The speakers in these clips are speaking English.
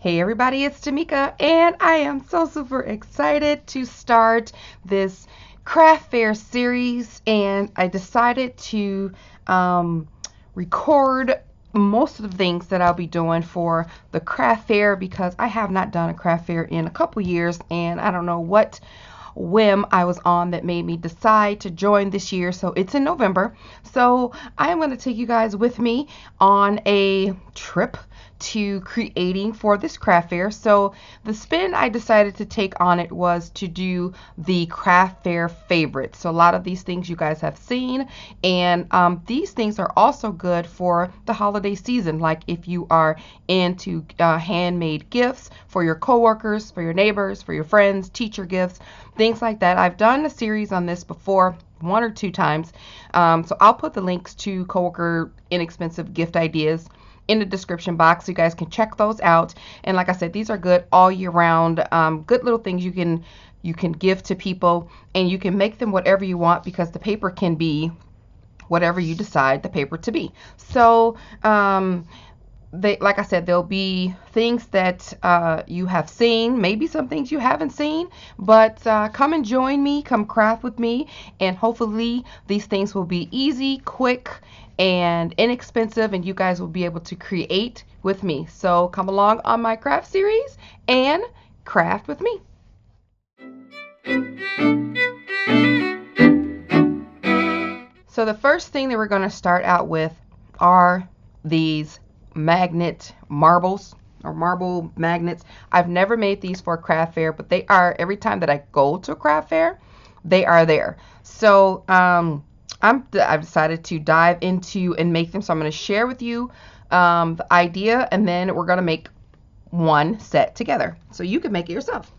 Hey everybody, it's TMIKA, and I am so super excited to start this craft fair series, and I decided to record most of the things that I'll be doing for the craft fair because I have not done a craft fair in a couple years, and I don't know what whim I was on that made me decide to join this year. So it's in November, so I am going to take you guys with me on a trip to creating for this craft fair. So the spin I decided to take on it was to do the craft fair favorites. So a lot of these things you guys have seen, and these things are also good for the holiday season, like if you are into handmade gifts for your coworkers, for your neighbors, for your friends, teacher gifts, things like that. I've done a series on this before, 1 or 2 times, so I'll put the links to coworker inexpensive gift ideas in the description box so you guys can check those out. And like I said, these are good all year round, good little things you can give to people, and you can make them whatever you want because the paper can be whatever you decide the paper to be. So like I said, there'll be things that you have seen, maybe some things you haven't seen, but come and join me, come craft with me, and hopefully these things will be easy, quick, and inexpensive, and you guys will be able to create with me. So come along on my craft series and craft with me. So the first thing that we're going to start out with are these magnet marbles, or marble magnets. I've never made these for a craft fair, but they are, every time that I go to a craft fair, they are there. So I've decided to dive into and make them. So I'm going to share with you the idea, and then we're going to make one set together so you can make it yourself.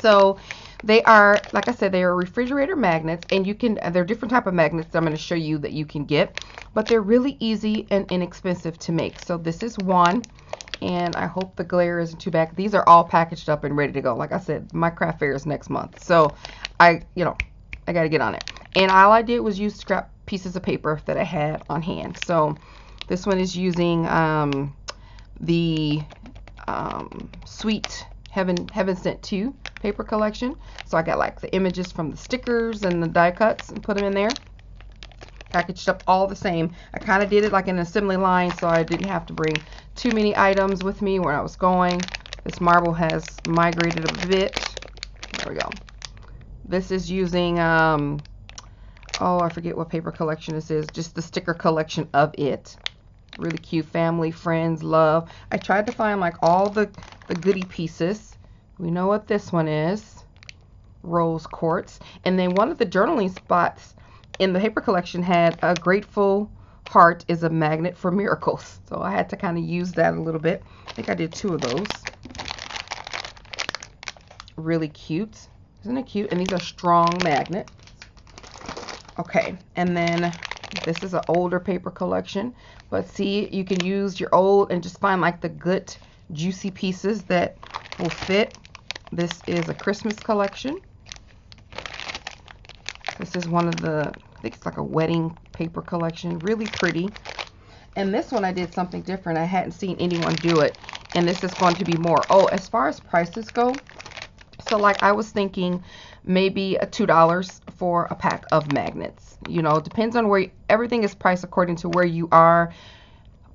So they are, like I said, they are refrigerator magnets, and they're different type of magnets that I'm going to show you that you can get, but they're really easy and inexpensive to make. So this is one, and I hope the glare isn't too bad. These are all packaged up and ready to go. Like I said, my craft fair is next month, so I got to get on it. And all I did was use scrap pieces of paper that I had on hand. So this one is using the Sweet Heaven Sent 2 paper collection. So I got like the images from the stickers and the die cuts and put them in there. Packaged up all the same. I kind of did it like an assembly line, so I didn't have to bring too many items with me where I was going. This marble has migrated a bit. There we go. This is using oh, I forget what paper collection this is. Just the sticker collection of it. Really cute. Family, friends, love. I tried to find like all the goodie pieces. We know what this one is. Rose quartz. And then one of the journaling spots in the paper collection had a grateful heart is a magnet for miracles. So I had to kind of use that a little bit. I think I did 2 of those. Really cute. Isn't it cute? And these are strong magnets. Okay, and then this is an older paper collection, but see, you can use your old and just find like the good juicy pieces that will fit. This is a Christmas collection. This is one of the, I think it's like a wedding paper collection, really pretty. And this one I did something different. I hadn't seen anyone do it, and this is going to be more. Oh, as far as prices go, so like I was thinking maybe $2 for a pack of magnets. You know, it depends on where everything is priced according to where you are,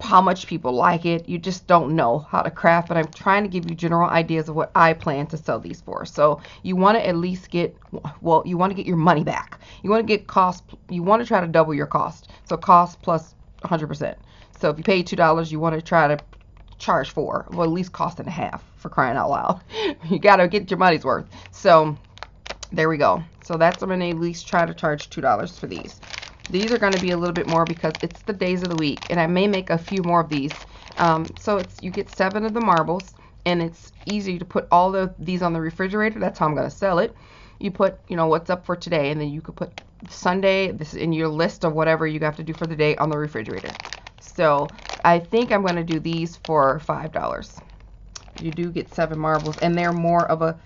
how much people like it. You just don't know how to craft, but I'm trying to give you general ideas of what I plan to sell these for. So you want to at least get, well, you want to get your money back. You want to get cost, you want to try to double your cost. So cost plus 100%. So if you pay $2, you want to try to charge $4, well, at least cost and a half, for crying out loud. You got to get your money's worth. So there we go. So that's, I'm going to at least try to charge $2 for these. These are going to be a little bit more because it's the days of the week, and I may make a few more of these. So you get 7 of the marbles, and it's easy to put all of these on the refrigerator. That's how I'm going to sell it. You put, what's up for today, and then you could put Sunday, this is in your list of whatever you have to do for the day on the refrigerator. So I think I'm going to do these for $5. You do get 7 marbles, and they're more of a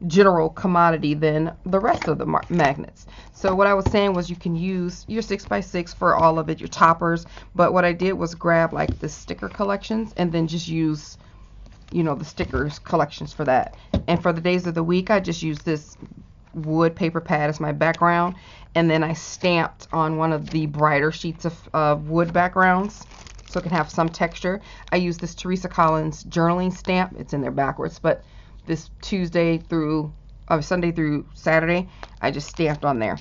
general commodity than the rest of the magnets. So what I was saying was you can use your 6x6 for all of it, your toppers, but what I did was grab like the sticker collections and then just use you know, the stickers collections for that. And for the days of the week, I just use this wood paper pad as my background, and then I stamped on one of the brighter sheets of wood backgrounds so it can have some texture. I use this Teresa Collins journaling stamp. It's in there backwards, but this Sunday through Saturday, I just stamped on there.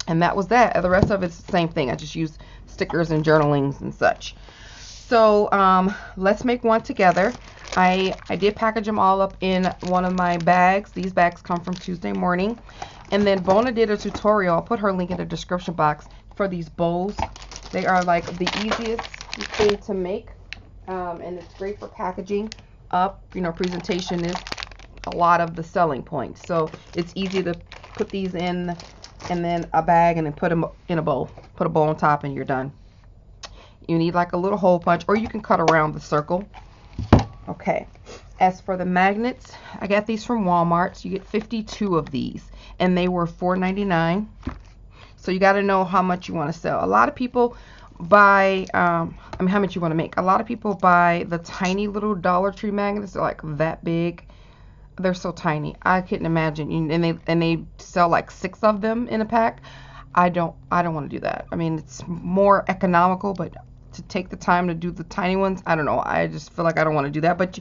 And that was that. The rest of it's the same thing. I just use stickers and journalings and such. So let's make one together. I did package them all up in one of my bags. These bags come from Tuesday Morning. And then Bona did a tutorial. I'll put her link in the description box for these bowls. They are like the easiest thing to make. And it's great for packaging up. You know, presentation is a lot of the selling points. So it's easy to put these in and then a bag and then put them in a bowl. Put a bowl on top and you're done. You need like a little hole punch, or you can cut around the circle. Okay, as for the magnets, I got these from Walmart. So you get 52 of these, and they were $4.99. So you got to know how much you want to sell. A lot of people buy, how much you want to make. A lot of people buy the tiny little Dollar Tree magnets. They're like that big. They're so tiny. I couldn't imagine. And they sell like 6 of them in a pack. I don't want to do that. I mean, it's more economical, but to take the time to do the tiny ones, I don't know. I just feel like I don't want to do that. But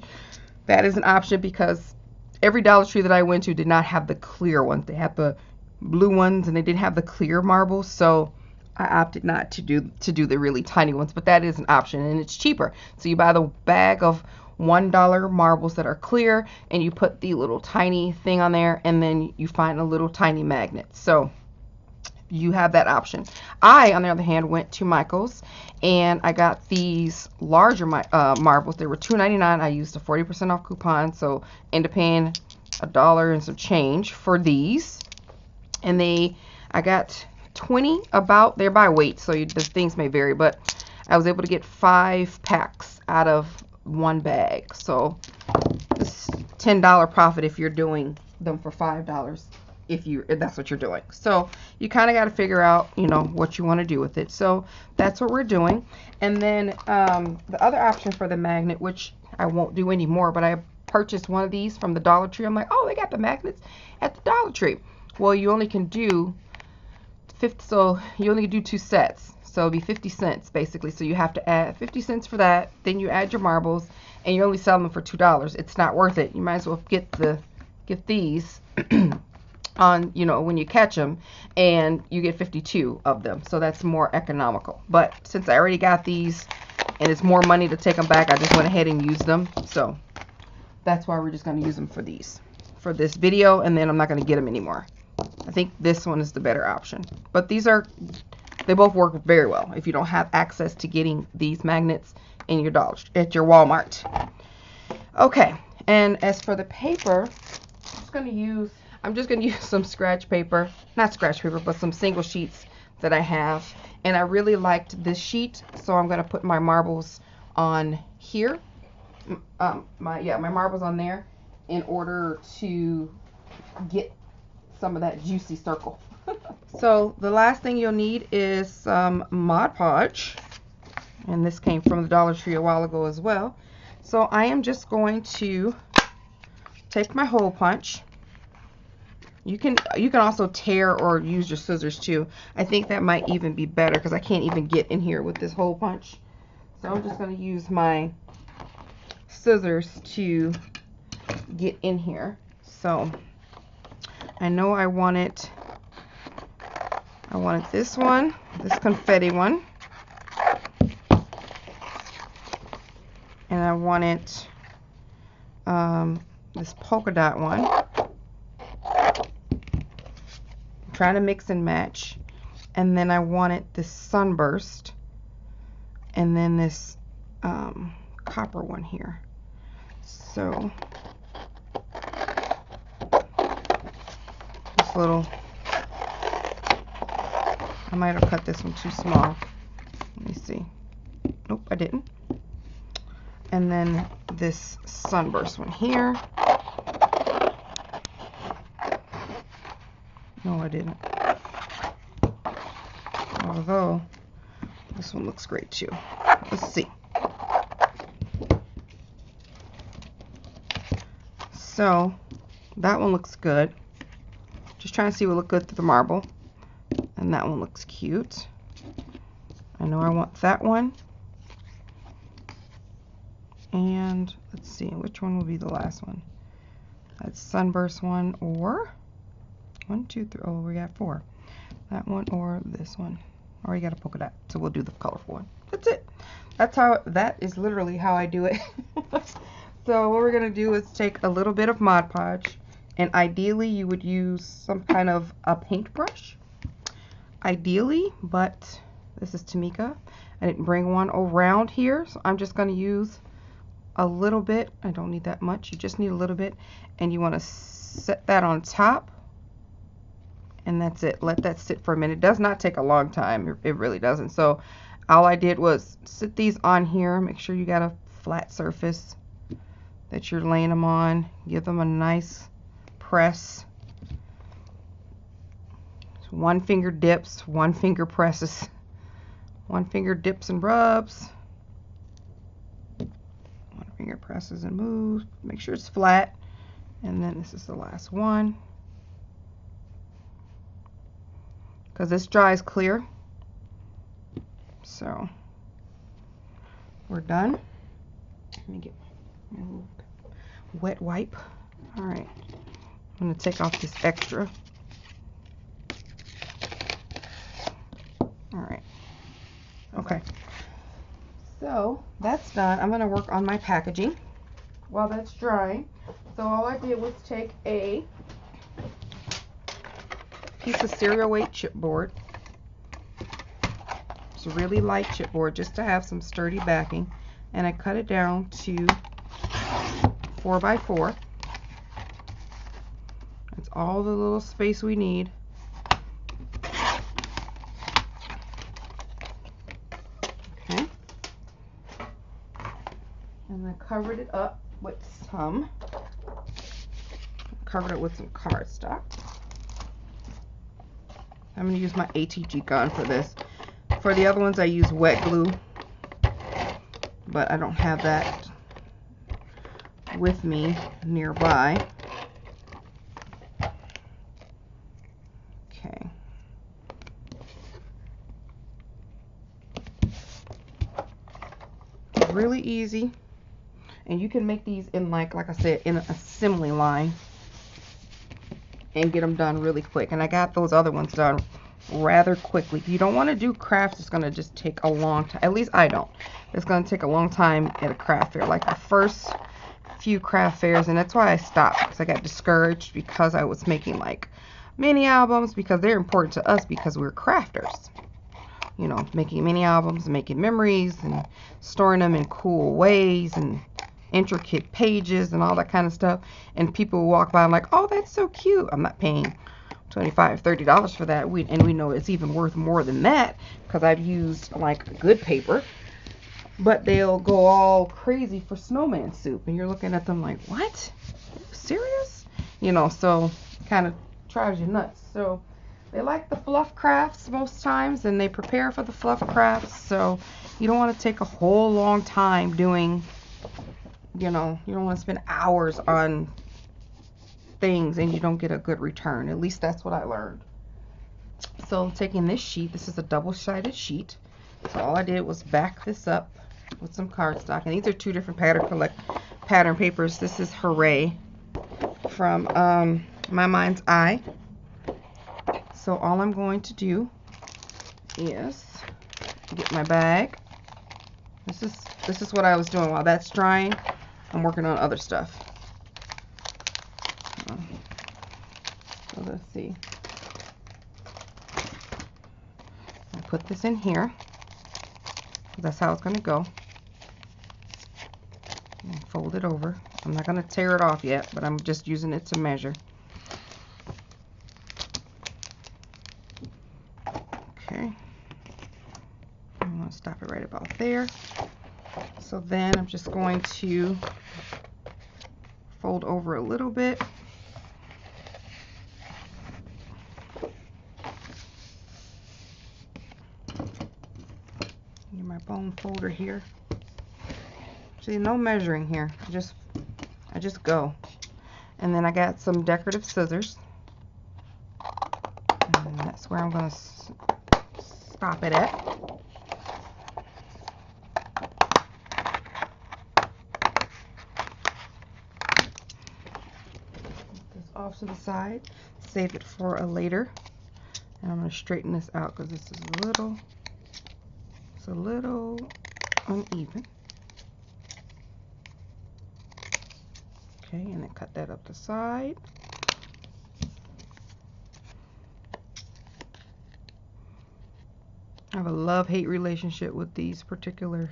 that is an option, because every Dollar Tree that I went to did not have the clear ones. They had the blue ones and they didn't have the clear marbles. So I opted not to do the really tiny ones. But that is an option, and it's cheaper. So you buy the bag of $1 marbles that are clear, and you put the little tiny thing on there, and then you find a little tiny magnet. So you have that option. I, on the other hand, went to Michael's and I got these larger marbles. They were $2.99. I used a 40% off coupon, so ended up paying $1 and some change for these. And I got 20 about. They're by weight, so the things may vary, but I was able to get 5 packs out of one bag. So it's $10 profit if you're doing them for $5. If that's what you're doing. So you kind of got to figure out, you know, what you want to do with it. So that's what we're doing. And then the other option for the magnet, which I won't do anymore, but I purchased one of these from the Dollar Tree. I'm like, oh, they got the magnets at the Dollar Tree. Well, you only can do 2 sets. So it'll be 50 cents basically. So you have to add 50 cents for that. Then you add your marbles, and you only sell them for $2. It's not worth it. You might as well get these on, you know, when you catch them, and you get 52 of them. So that's more economical. But since I already got these and it's more money to take them back, I just went ahead and used them. So that's why we're just going to use them for this video, and then I'm not going to get them anymore. I think this one is the better option. But they both work very well if you don't have access to getting these magnets in your Walmart. Okay, and as for the paper, I'm just going to use some scratch paper, not scratch paper, but some single sheets that I have. And I really liked this sheet, so I'm going to put my marbles on here. My marbles on there in order to get some of that juicy circle. So the last thing you'll need is some Mod Podge. And this came from the Dollar Tree a while ago as well. So I am just going to take my hole punch. You can also tear or use your scissors too. I think that might even be better, because I can't even get in here with this hole punch. So I'm just going to use my scissors to get in here. So I know I wanted this one, this confetti one, and I wanted this polka dot one. Trying to mix and match. And then I wanted this sunburst, and then this copper one here. So this little, I might have cut this one too small. Let me see. Nope, I didn't. And then this sunburst one here. No, I didn't. Although this one looks great too. Let's see. So that one looks good. Just trying to see what look good through the marble. And that one looks cute. I know I want that one. And let's see, which one will be the last one? That's sunburst one, or 1, 2, 3. Oh, we got 4. That one or this one. Or you got a polka dot. So we'll do the colorful one. That's it. That is literally how I do it. So what we're gonna do is take a little bit of Mod Podge, and ideally you would use some kind of a paintbrush. Ideally, but this is TMIKA. I didn't bring one around here, so I'm just gonna use a little bit. I don't need that much. You just need a little bit, and you want to set that on top, and that's it. Let that sit for a minute. It does not take a long time. It really doesn't. So all I did was sit these on here. Make sure you got a flat surface that you're laying them on. Give them a nice press. 1 finger dips, 1 finger presses, 1 finger dips and rubs, 1 finger presses and moves. Make sure it's flat. And then this is the last one, because this dries clear. So we're done. Let me get my wet wipe. All right, I'm going to take off this extra. All right. Okay. So that's done. I'm going to work on my packaging while that's drying. So all I did was take a piece of cereal weight chipboard. It's a really light chipboard just to have some sturdy backing. And I cut it down to 4 by 4. That's all the little space we need. Okay. And I covered it up with some cardstock. I'm going to use my ATG gun for this. For the other ones I use wet glue, but I don't have that with me nearby. Okay. Really easy. And you can make these in like I said, in an assembly line and get them done really quick. And I got those other ones done rather quickly. If you don't want to do crafts, it's going to just take a long time. At least I don't. It's going to take a long time at a craft fair. Like the first few craft fairs, and that's why I stopped, because I got discouraged because I was making like mini albums, because they're important to us because we're crafters. You know, making mini albums, making memories, and storing them in cool ways, and intricate pages and all that kind of stuff. And people walk by and like, oh, that's so cute. I'm not paying $25, $30 for that. And we know it's even worth more than that, because I've used like good paper. But they'll go all crazy for snowman soup, and you're looking at them like, what? Are you serious? You know, so kind of drives you nuts. So they like the fluff crafts most times, and they prepare for the fluff crafts. So you don't want to take a whole long time doing, you know, you don't want to spend hours on things and you don't get a good return. At least that's what I learned. So taking this sheet, this is a double-sided sheet. So all I did was back this up with some cardstock, and these are 2 different pattern papers. This is Hooray from My Mind's Eye. So all I'm going to do is get my bag. This is what I was doing while that's drying. I'm working on other stuff. So let's see. I'll put this in here. That's how it's going to go. And fold it over. I'm not going to tear it off yet, but I'm just using it to measure. Okay. I'm going to stop it right about there. So then I'm just going to fold over a little bit. Get my bone folder here. See, no measuring here. I just go. And then I got some decorative scissors. And that's where I'm going to stop it at. Put this off to the side. Save it for a later. And I'm going to straighten this out because this is a little uneven. Okay, and then cut that up the side. I have a love-hate relationship with these particular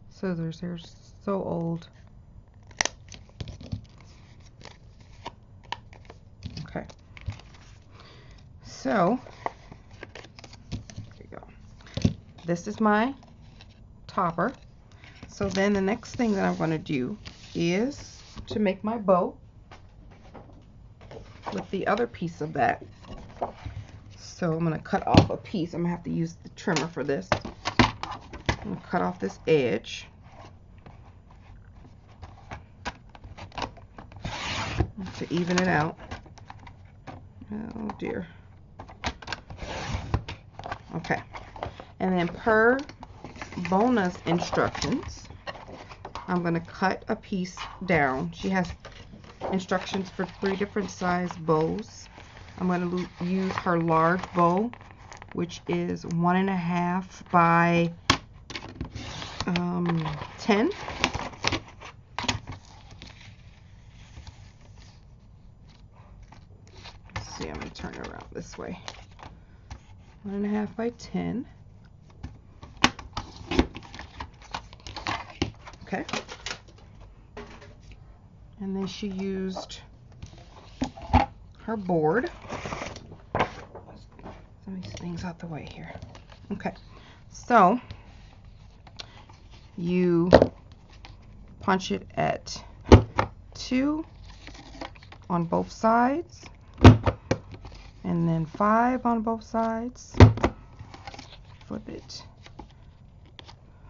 scissors. They're so old. Okay. So, here you go. This is my topper. So then the next thing that I'm going to do is to make my bow with the other piece of that. So I'm going to cut off a piece. I'm going to have to use the trimmer for this. I'm going to cut off this edge. To even it out. Oh dear. Okay. And then per Bona's instructions, I'm going to cut a piece down. She has instructions for 3 different size bows. I'm going to use her large bow, which is 1.5 by 10. Let's see, I'm going to turn it around this way. 1.5 by 10. Okay. And then she used her board. Some of these things out the way here. Okay. So you punch it at 2 on both sides, and then 5 on both sides. Flip it.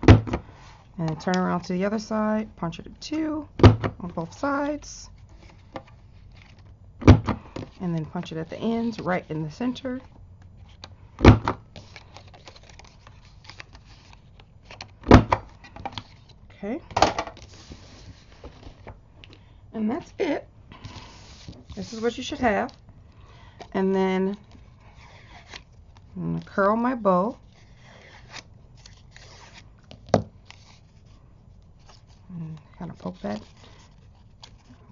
And then turn around to the other side, punch it at 2 on both sides, and then punch it at the ends right in the center. Okay. And that's it. This is what you should have. And then I'm going to curl my bow. And kind of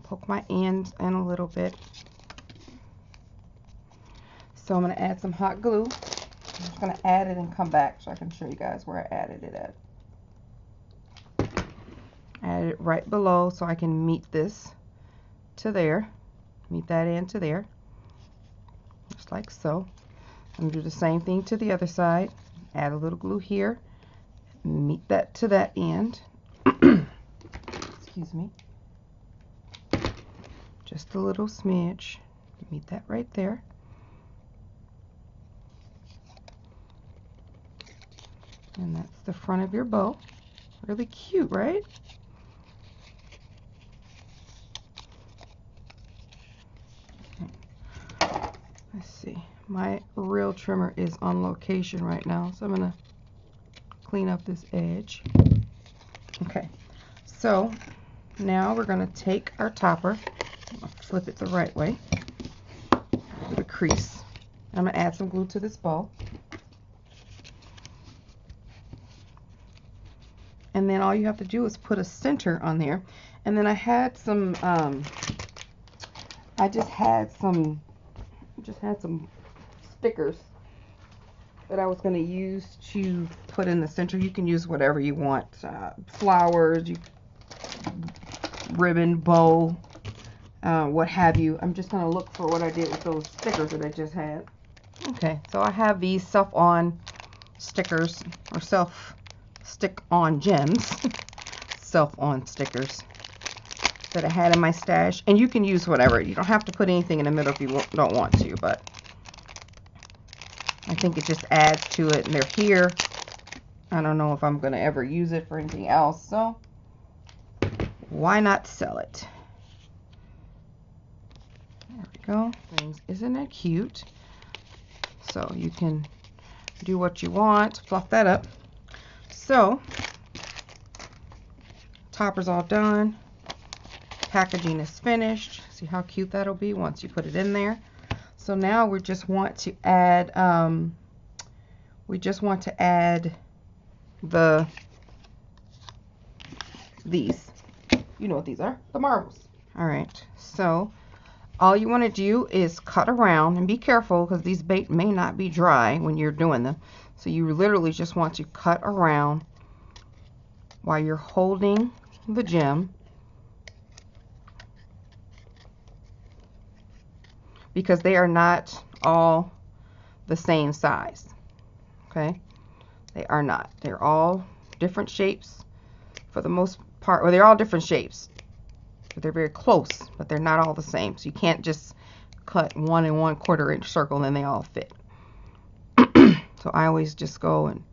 poke my ends in a little bit. So I'm going to add some hot glue. I'm just going to add it and come back so I can show you guys where I added it at. Add it right below so I can meet this to there. Meet that end to there. Just like so. I'm going to do the same thing to the other side. Add a little glue here. Meet that to that end. Excuse me. Just a little smidge. Meet that right there. And that's the front of your bow. Really cute, right? Let's see. My real trimmer is on location right now, so I'm going to clean up this edge. Okay, so now we're going to take our topper, flip it the right way, with a crease. I'm going to add some glue to this bow. And then all you have to do is put a center on there. And then I had some, I just had some stickers that I was going to use to put in the center. You can use whatever you want, flowers, ribbon, bow, what have you. I'm just going to look for what I did with those stickers that I just had. Okay, so I have these self-on stickers, or stick-on gems, self-on stickers that I had in my stash. And you can use whatever. You don't have to put anything in the middle if you don't want to, but I think it just adds to it. And they're here. I don't know if I'm going to ever use it for anything else, so why not sell it? go. Isn't that cute? So you can do what you want, fluff that up. So topper's all done. Packaging is finished. See how cute that'll be once you put it in there. So now we just want to add these. You know what these are, the marbles. All right, so all you want to do is cut around, and be careful because these bait may not be dry when you're doing them. So you literally just want to cut around while you're holding the gem, because they are not all the same size. Okay, they are not. They're all different shapes for the most part, or they're all different shapes. They're very close, but they're not all the same. So you can't just cut 1 1/4 inch circle and then they all fit. So I always just go, and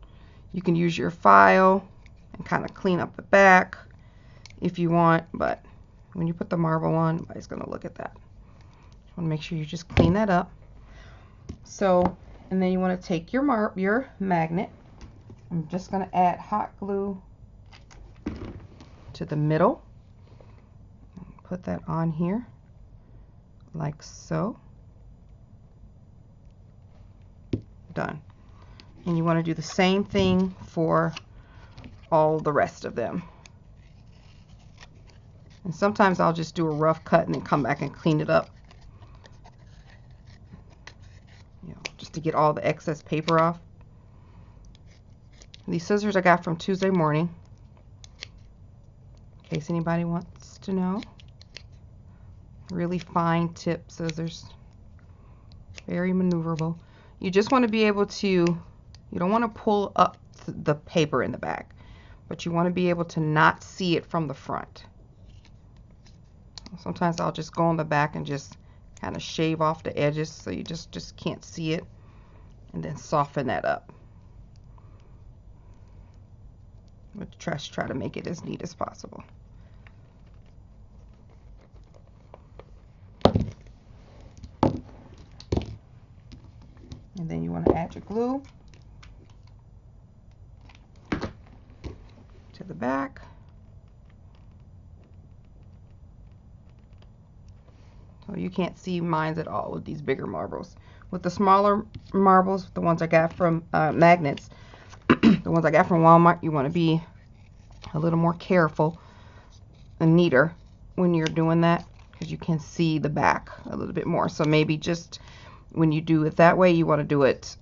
you can use your file and kind of clean up the back if you want, but when you put the marble on, nobody's going to look at that. You want to make sure you just clean that up. So, and then you want to take your magnet. I'm just going to add hot glue to the middle. Put that on here like so. Done. And you want to do the same thing for all the rest of them. And sometimes I'll just do a rough cut and then come back and clean it up, just to get all the excess paper off. These scissors I got from Tuesday Morning, in case anybody wants to know. Really fine tip scissors, very maneuverable. You just want to be able to, you don't want to pull up the paper in the back, but you want to be able to not see it from the front. Sometimes I'll just go on the back and just kind of shave off the edges so you just can't see it, and then soften that up. But try to make it as neat as possible. And then you want to add your glue to the back. So you can't see mines at all with these bigger marbles. With the smaller marbles, the ones I got from magnets, the ones I got from Walmart, you want to be a little more careful and neater when you're doing that, because you can see the back a little bit more. So maybe just when you do it that way, you want to do it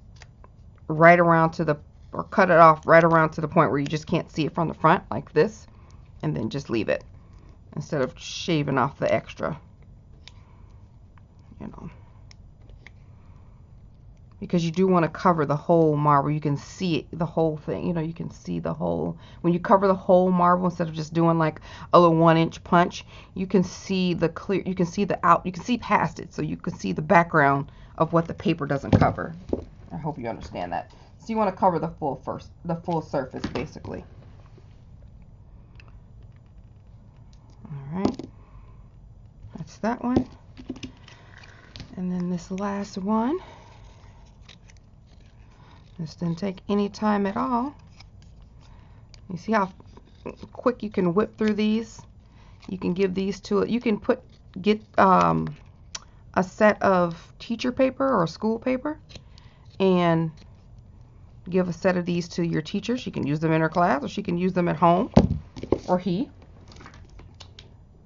right around to the, or cut it off right around to the point where you just can't see it from the front, like this, and then just leave it instead of shaving off the extra, because you do want to cover the whole marble. You can see it, the whole thing, you can see the whole, when you cover the whole marble instead of just doing like a little 1-inch punch, you can see the clear, you can see the out, you can see past it, so you can see the background of what the paper doesn't cover. I hope you understand that. So you want to cover the full surface basically. All right, that's that one. And then this last one, this didn't take any time at all. You see how quick you can whip through these? You can give these to it. You can get a set of teacher paper or school paper and give a set of these to your teacher. She can use them in her class, or she can use them at home, or he.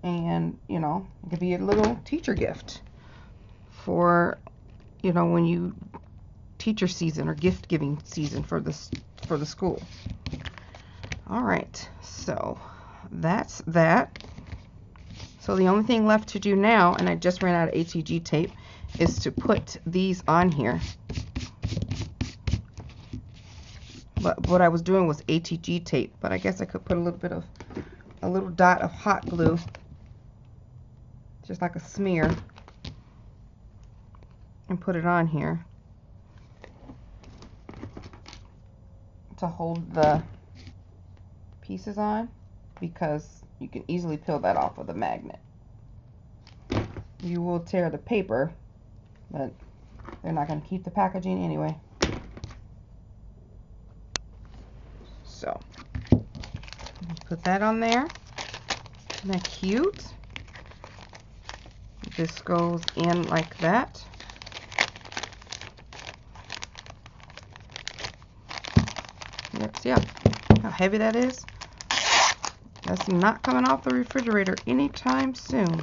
And it could be a little teacher gift for when you teacher season or gift giving season for the school. All right, so that's that. So the only thing left to do now, and I just ran out of ATG tape, is to put these on here. But what I was doing was ATG tape, but I guess I could put a little dot of hot glue, just like a smear, and put it on here to hold the pieces on, because you can easily peel that off with a magnet. you will tear the paper, but they're not going to keep the packaging anyway. So put that on there. Isn't that cute? This goes in like that. Yep, see how heavy that is? That's not coming off the refrigerator anytime soon.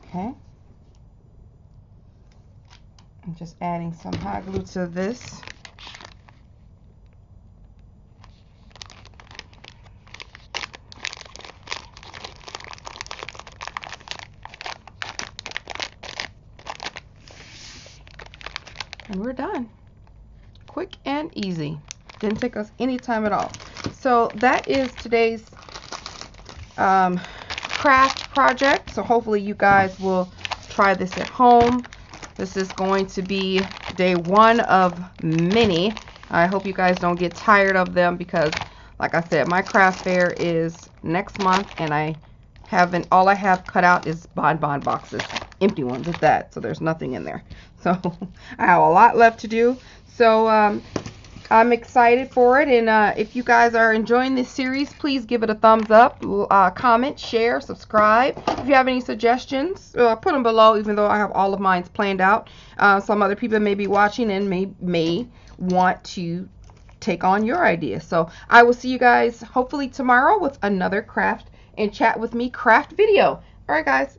Okay. I'm just adding some hot glue to this. And we're done. Quick and easy. Didn't take us any time at all. So that is today's craft project. So hopefully you guys will try this at home. This is going to be day one of many. I hope you guys don't get tired of them because, like I said, my craft fair is next month, and all I have cut out is bonbon boxes, empty ones at that. So there's nothing in there. So I have a lot left to do. So I'm excited for it, and if you guys are enjoying this series, please give it a thumbs up, comment, share, subscribe. If you have any suggestions, put them below, even though I have all of mine planned out. Some other people may be watching and may want to take on your ideas. So I will see you guys hopefully tomorrow with another craft and chat with me craft video. All right, guys.